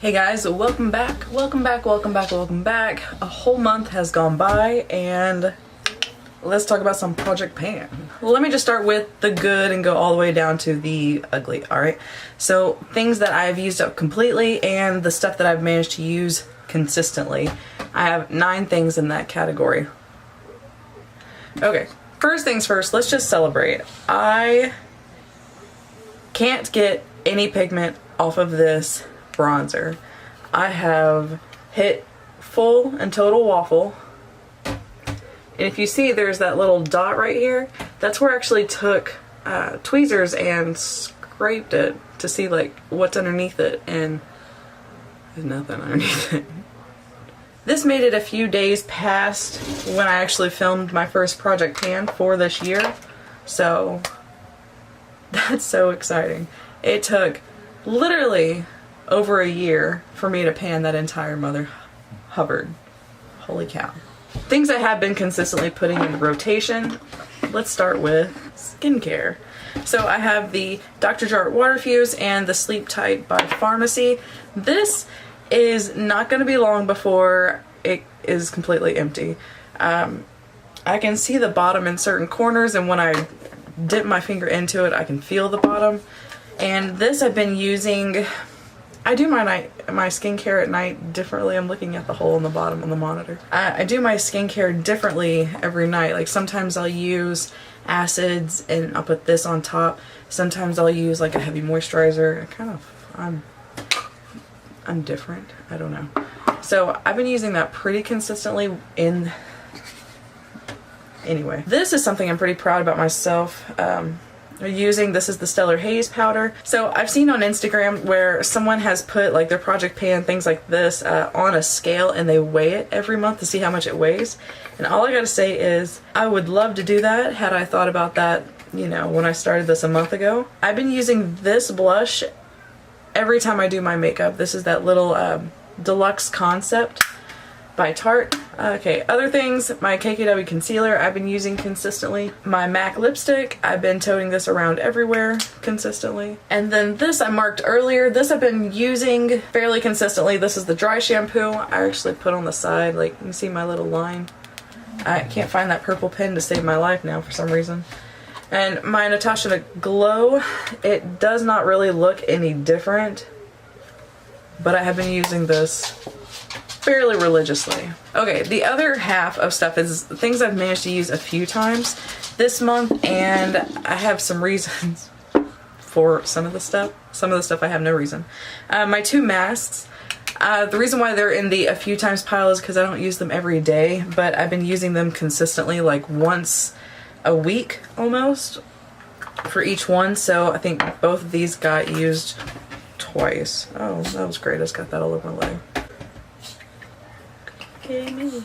Hey guys, welcome back, welcome back, welcome back, welcome back. A whole month has gone by and let's talk about some Project Pan. Let me just start with the good and go all the way down to the ugly, alright? So things that I've used up completely and the stuff that I've managed to use consistently. I have 9 things in that category. Okay, first things first, let's just celebrate. I can't get any pigment off of this bronzer. I have hit full and total waffle, and if you see there's that little dot right here, that's where I actually took tweezers and scraped it to see like what's underneath it, and there's nothing underneath it. This made it a few days past when I actually filmed my first Project Pan for this year, so that's so exciting. It took literally over a year for me to pan that entire mother hubbard. Holy cow. Things I have been consistently putting in rotation. Let's start with skincare. So I have the Dr. Jart Water Fuse and the Sleep Tight by Farmacy. This is not going to be long before it is completely empty. I can see the bottom in certain corners, and when I dip my finger into it I can feel the bottom. And this I've been using. I do my skincare at night differently. I'm looking at the hole in the bottom on the monitor. I do my skincare differently every night. Like sometimes I'll use acids and I'll put this on top. Sometimes I'll use like a heavy moisturizer. I'm different. I don't know. So I've been using that pretty consistently in... Anyway, this is something I'm pretty proud about myself. This is the Stellar Haze powder. So I've seen on Instagram where someone has put like their Project Pan, things like this, on a scale, and they weigh it every month to see how much it weighs. And all I gotta say is I would love to do that had I thought about that, you know, when I started this a month ago. I've been using this blush every time I do my makeup. This is that little Deluxe Concept by Tarte. Okay, other things, my KKW concealer I've been using consistently. My MAC lipstick, I've been toting this around everywhere consistently. And then this I marked earlier. This I've been using fairly consistently. This is the dry shampoo. I actually put on the side, like you can see my little line. I can't find that purple pen to save my life now for some reason. And my Natasha Glow, it does not really look any different, but I have been using this fairly religiously. Okay, the other half of stuff is things I've managed to use a few times this month, and I have some reasons for some of the stuff. Some of the stuff I have no reason. My 2 masks, the reason why they're in the a few times pile is because I don't use them every day, but I've been using them consistently like once a week almost for each one, so I think both of these got used twice. Oh, that was great. I just got that all over my leg. Okay, me.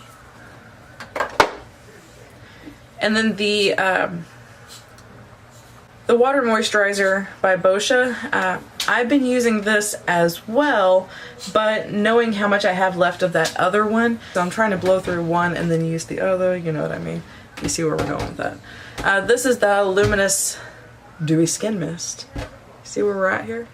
And then the Water Moisturizer by Boscia. I've been using this as well, but knowing how much I have left of that other one, so I'm trying to blow through one and then use the other, you know what I mean. You see where we're going with that. This is the Luminous Dewy Skin Mist. See where we're at here?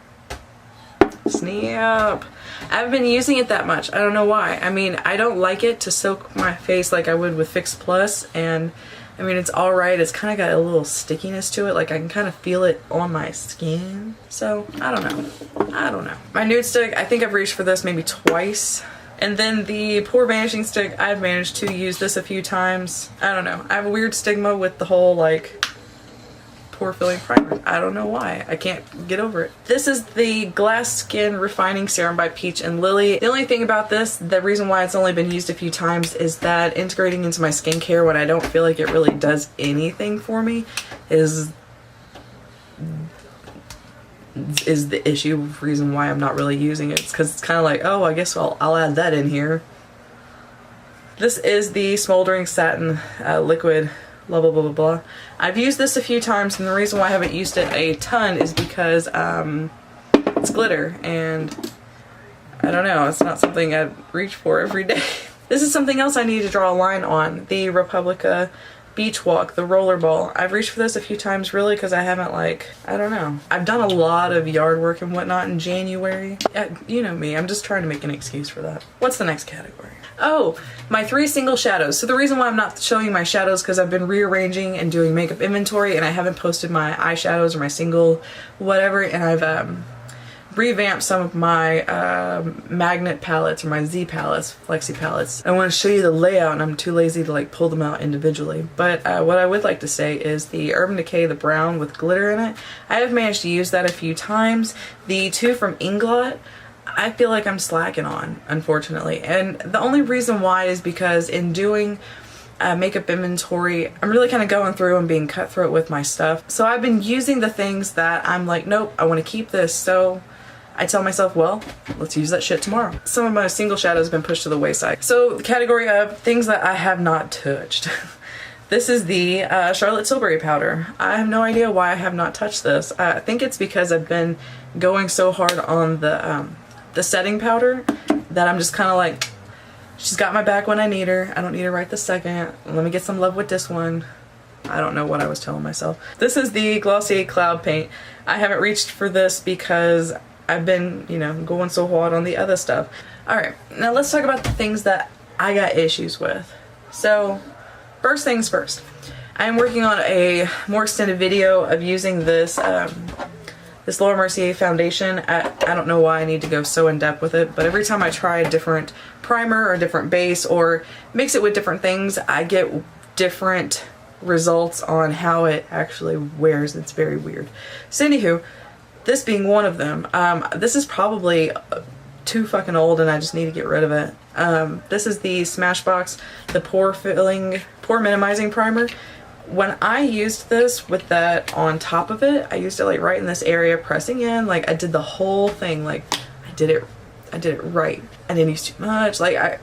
Snap. I've been using it that much. I don't know why. I mean, I don't like it to soak my face like I would with Fix Plus, and I mean, it's alright. It's kind of got a little stickiness to it. Like, I can kind of feel it on my skin. So, I don't know. I don't know. My nude stick, I think I've reached for this maybe twice. And then the Pore Vanishing stick, I've managed to use this a few times. I don't know. I have a weird stigma with the whole, like, pore filling primer. I don't know why. I can't get over it. This is the Glass Skin Refining Serum by Peach and Lily. The only thing about this, the reason why it's only been used a few times, is that integrating into my skincare when I don't feel like it really does anything for me is the issue, reason why I'm not really using it. It's because it's kind of like, oh, I guess I'll add that in here. This is the Smoldering Satin Liquid blah blah blah blah blah. I've used this a few times, and the reason why I haven't used it a ton is because it's glitter, and I don't know, it's not something I'd reach for every day. This is something else I need to draw a line on. The Republica Beach Walk, the rollerball. I've reached for this a few times really because I haven't, like, I don't know. I've done a lot of yard work and whatnot in January. Yeah, you know me, I'm just trying to make an excuse for that. What's the next category? Oh, my 3 single shadows. So the reason why I'm not showing you my shadows because I've been rearranging and doing makeup inventory and I haven't posted my eyeshadows or my single whatever, and I've revamped some of my magnet palettes or my Z palettes, Flexi palettes. I want to show you the layout and I'm too lazy to like pull them out individually. But what I would like to say is the Urban Decay, the brown with glitter in it. I have managed to use that a few times. The 2 from Inglot, I feel like I'm slacking on, unfortunately. And the only reason why is because in doing makeup inventory, I'm really kind of going through and being cutthroat with my stuff. So I've been using the things that I'm like, nope, I want to keep this. So I tell myself, well, let's use that shit tomorrow. Some of my single shadows have been pushed to the wayside. So the category of things that I have not touched. This is the Charlotte Tilbury powder. I have no idea why I have not touched this. I think it's because I've been going so hard on the setting powder that I'm just kind of like, she's got my back when I need her. I don't need her right this second. Let me get some love with this one. I don't know what I was telling myself. This is the Glossier Cloud Paint. I haven't reached for this because I've been, you know, going so hard on the other stuff. Alright, now let's talk about the things that I got issues with. So, first things first. I'm working on a more extended video of using this this Laura Mercier foundation. I don't know why I need to go so in depth with it, but every time I try a different primer or a different base or mix it with different things, I get different results on how it actually wears. It's very weird. So anywho, this being one of them, this is probably too fucking old and I just need to get rid of it. This is the Smashbox, the pore minimizing primer. When I used this with that on top of it, I used it like right in this area, pressing in, like I did the whole thing, like I did it right. I didn't use too much, like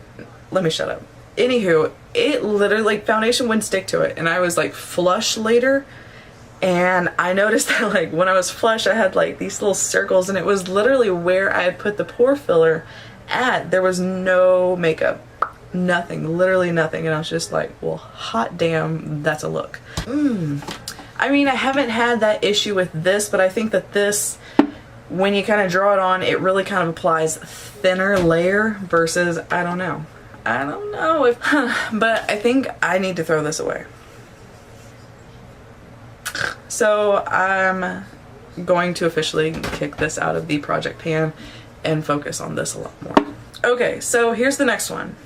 let me shut up. Anywho, it literally, like, foundation wouldn't stick to it and I was like flush later. And I noticed that like when I was flush I had like these little circles and it was literally where I had put the pore filler at. There was no makeup, nothing, literally nothing, and I was just like, well, hot damn, that's a look. I mean, I haven't had that issue with this, but I think that this, when you kind of draw it on, it really kind of applies thinner layer versus, I don't know if but I think I need to throw this away. So I'm going to officially kick this out of the project pan and focus on this a lot more. Okay, so here's the next one.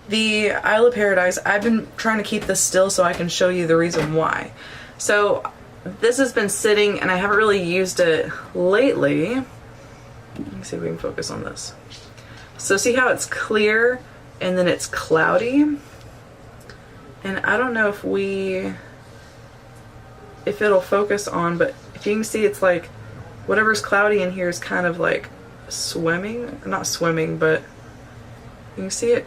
The Isle of Paradise. I've been trying to keep this still so I can show you the reason why. So this has been sitting and I haven't really used it lately. Let me see if we can focus on this. So see how it's clear and then it's cloudy? And I don't know if it'll focus on, but if you can see, it's like whatever's cloudy in here is kind of like swimming, not swimming, but you can see it.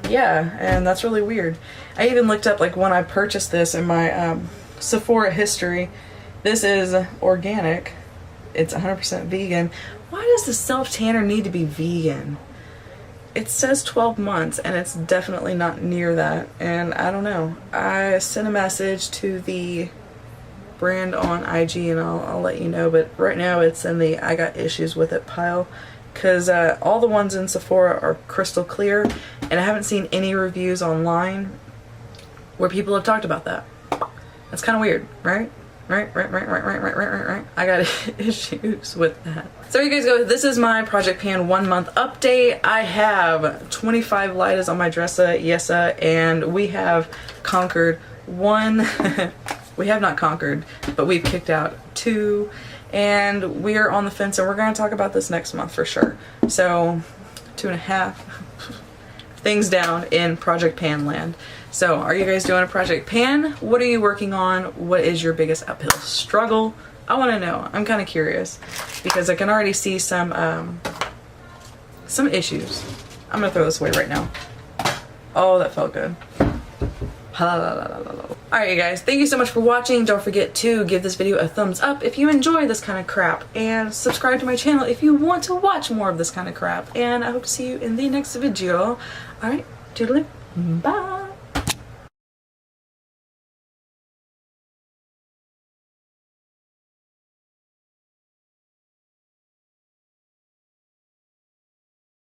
Yeah, and that's really weird. I even looked up, like, when I purchased this in my Sephora history, this is organic, it's 100% vegan. Why does the self tanner need to be vegan? It says 12 months and it's definitely not near that, and I don't know. I sent a message to the brand on IG and I'll let you know, but right now it's in the I got issues with it pile because all the ones in Sephora are crystal clear and I haven't seen any reviews online where people have talked about that. That's kind of weird, right? Right. I got issues with that. So there you guys go. This is my Project Pan 1 month update. I have 25 lighters on my dresser, yesa, and we have conquered one. We have not conquered, but we've kicked out 2, and we are on the fence, and we're going to talk about this next month for sure. So 2.5 things down in Project Pan land. So are you guys doing a Project Pan? What are you working on? What is your biggest uphill struggle? I want to know. I'm kind of curious because I can already see some issues. I'm gonna throw this away right now. Oh, that felt good. Alright, you guys, thank you so much for watching. Don't forget to give this video a thumbs up if you enjoy this kind of crap, and subscribe to my channel if you want to watch more of this kind of crap. And I hope to see you in the next video. Alright, toodaloo, bye!